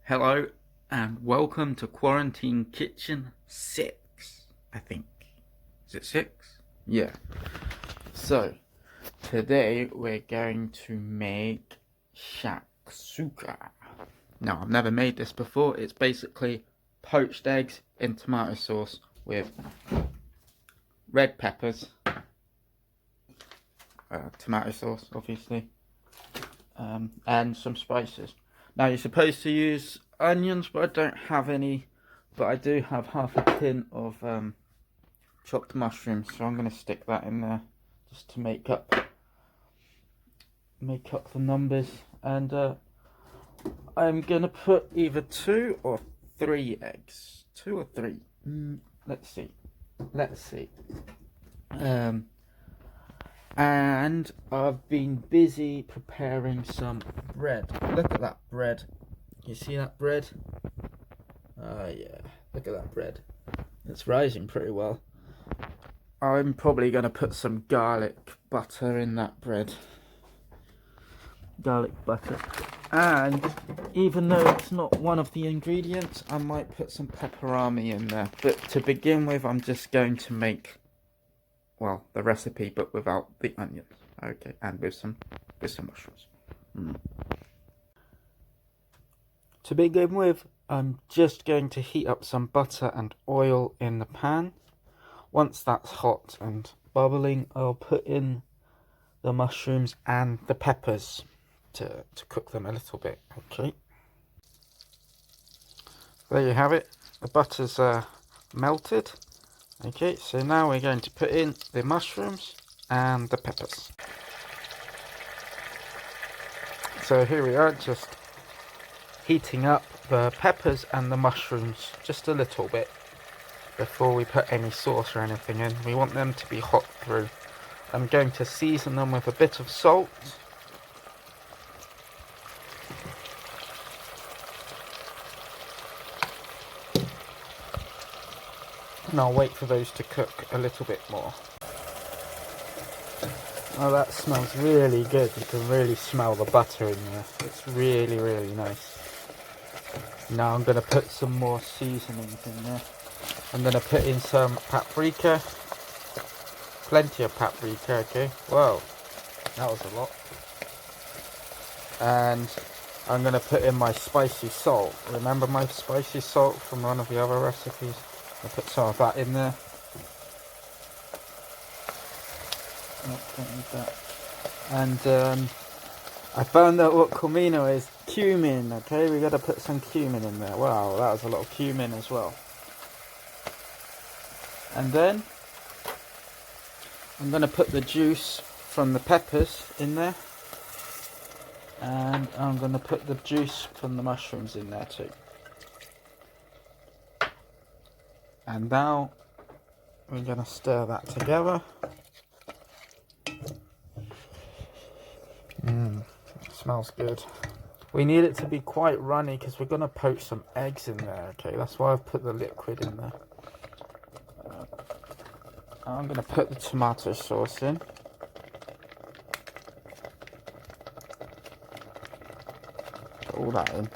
Hello and welcome to Quarantine Kitchen 6, I think. Is it 6? Yeah. So, today we're going to make Shaksuka. Now, I've never made this before. It's basically poached eggs in tomato sauce with red peppers, tomato sauce, obviously, and some spices. Now you're supposed to use onions, but I don't have any. But I do have half a tin of chopped mushrooms, so I'm going to stick that in there just to make up the numbers. And I'm going to put either 2 or 3 eggs. 2 or 3. Let's see. And I've been busy preparing some bread. Look at that bread. You see that bread? Yeah, look at that bread. It's rising pretty well. I'm probably going to put some garlic butter in that bread. Garlic butter. And even though it's not one of the ingredients, I might put some pepperami in there. But to begin with, I'm just going to make, well, the recipe, but without the onions. Okay, and with some mushrooms. To begin with, I'm just going to heat up some butter and oil in the pan. Once that's hot and bubbling, I'll put in the mushrooms and the peppers to cook them a little bit. Okay. There you have it. The butter's melted. Okay, so now we're going to put in the mushrooms and the peppers. So here we are, just heating up the peppers and the mushrooms just a little bit before we put any sauce or anything in. We want them to be hot through. I'm going to season them with a bit of salt. And I'll wait for those to cook a little bit more. Oh, that smells really good. You can really smell the butter in there. It's really, really nice. Now I'm going to put some more seasonings in there. I'm going to put in some paprika. Plenty of paprika, okay. Whoa, that was a lot. And I'm going to put in my spicy salt. Remember my spicy salt from one of the other recipes? I'll put some of that in there. No, don't need that. And I found out what comino is. Cumin, okay? We got to put some cumin in there. Wow, that was a lot of cumin as well. And then I'm going to put the juice from the peppers in there. And I'm going to put the juice from the mushrooms in there too. And now we're going to stir that together. Smells good. We need it to be quite runny because we're going to poach some eggs in there, okay? That's why I've put the liquid in there. I'm going to put the tomato sauce in. Put all that in.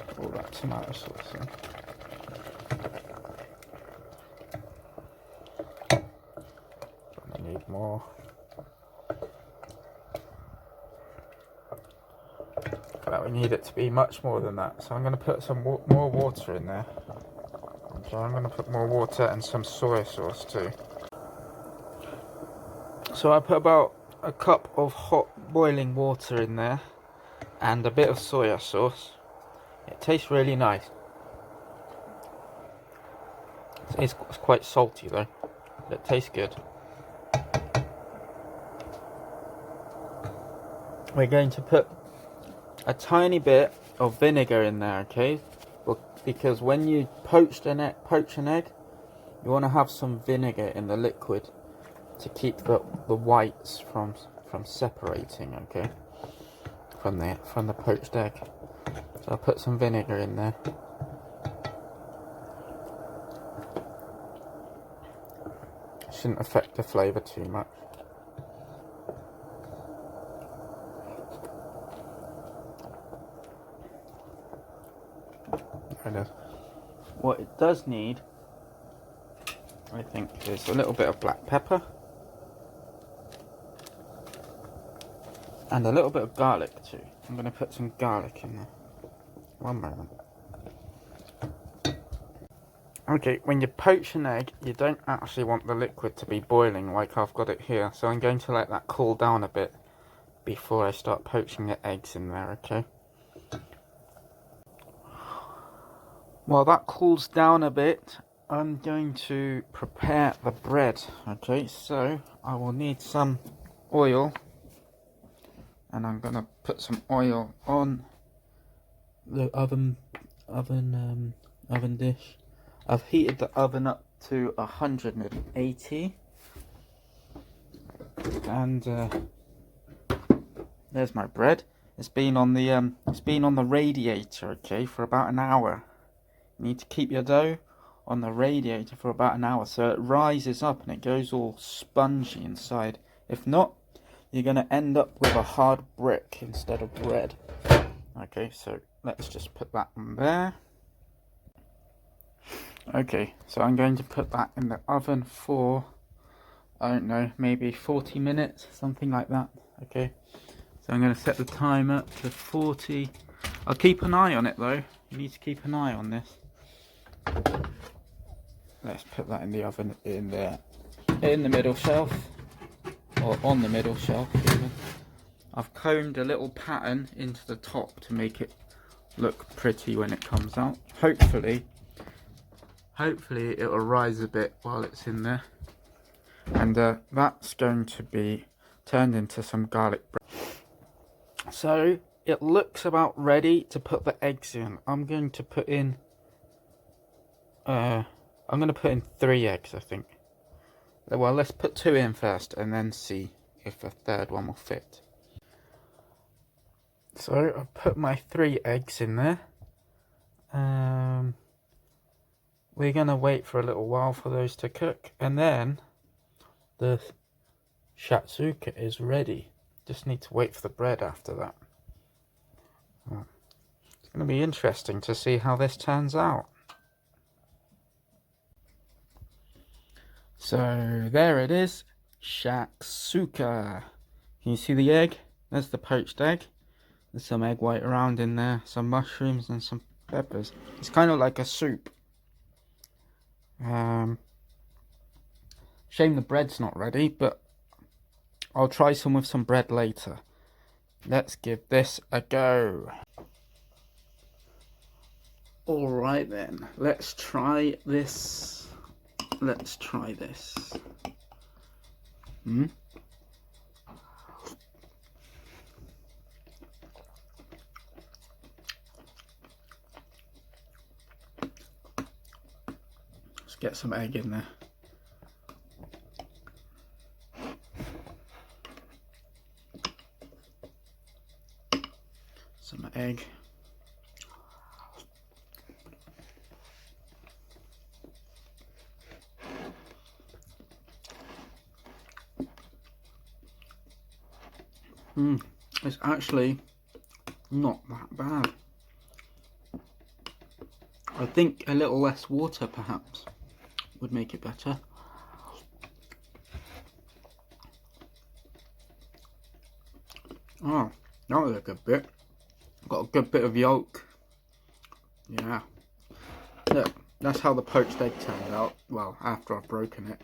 Put all that tomato sauce in. Need more. But we need it to be much more than that, so I'm going to put some more water in there. So I'm going to put more water and some soy sauce too. So I put about a cup of hot boiling water in there and a bit of soy sauce. It tastes really nice. It's quite salty though, but it tastes good. We're going to put a tiny bit of vinegar in there, okay? Because when you poach an egg, you want to have some vinegar in the liquid to keep the whites from separating, okay? From the poached egg. So I'll put some vinegar in there. Shouldn't affect the flavour too much. What it does need, I think, is a little bit of black pepper and a little bit of garlic too. I'm going to put some garlic in there. One moment. Okay, when you poach an egg, you don't actually want the liquid to be boiling like I've got it here. So I'm going to let that cool down a bit before I start poaching the eggs in there, okay? While that cools down a bit, I'm going to prepare the bread, okay? So I will need some oil, and I'm going to put some oil on the oven dish. I've heated the oven up to 180, and there's my bread. It's been on the radiator, okay, for about an hour. You need to keep your dough on the radiator for about an hour so it rises up and it goes all spongy inside. If not, you're going to end up with a hard brick instead of bread. Okay, so let's just put that in there. Okay, so I'm going to put that in the oven for, I don't know, maybe 40 minutes, something like that. Okay, so I'm going to set the timer to 40. I'll keep an eye on it though. You need to keep an eye on this. Let's put that in the oven in the middle shelf, or on the middle shelf even. I've combed a little pattern into the top to make it look pretty when it comes out. Hopefully it will rise a bit while it's in there, and that's going to be turned into some garlic bread. So it looks about ready to put the eggs in. I'm going to put in 3 eggs, I think. Well, let's put 2 in first and then see if a third one will fit. So I've put my 3 eggs in there. We're going to wait for a little while for those to cook, and then the Shaksuka is ready. Just need to wait for the bread after that. It's going to be interesting to see how this turns out. So there it is, Shaksuka. Can you see the egg? There's the poached egg. There's some egg white around in there, some mushrooms and some peppers. It's kind of like a soup. Shame the bread's not ready, but I'll try some with some bread later. Let's give this a go. Alright then, let's try this. Let's try this. Let's get some egg in there. Some egg. It's actually not that bad. I think a little less water perhaps would make it better. Oh, that was a good bit. Got a good bit of yolk. Yeah. Look, that's how the poached egg turned out. Well, after I've broken it.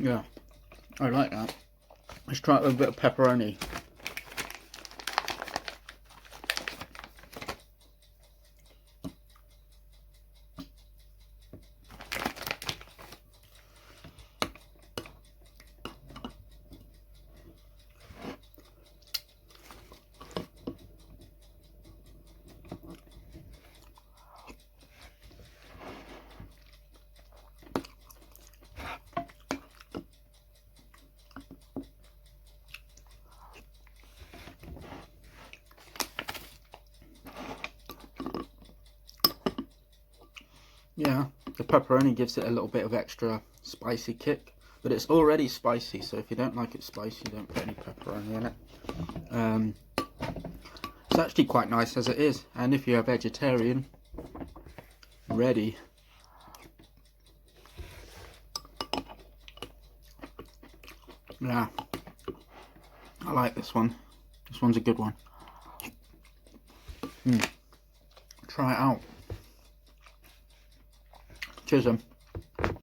Yeah, I like that. Let's try it with a bit of pepperoni. Yeah, the pepperoni gives it a little bit of extra spicy kick, but it's already spicy, so if you don't like it spicy, don't put any pepperoni in it. It's actually quite nice as it is, and if you're a vegetarian, ready. Yeah, I like this one. This one's a good one. Try it out. Cheers then.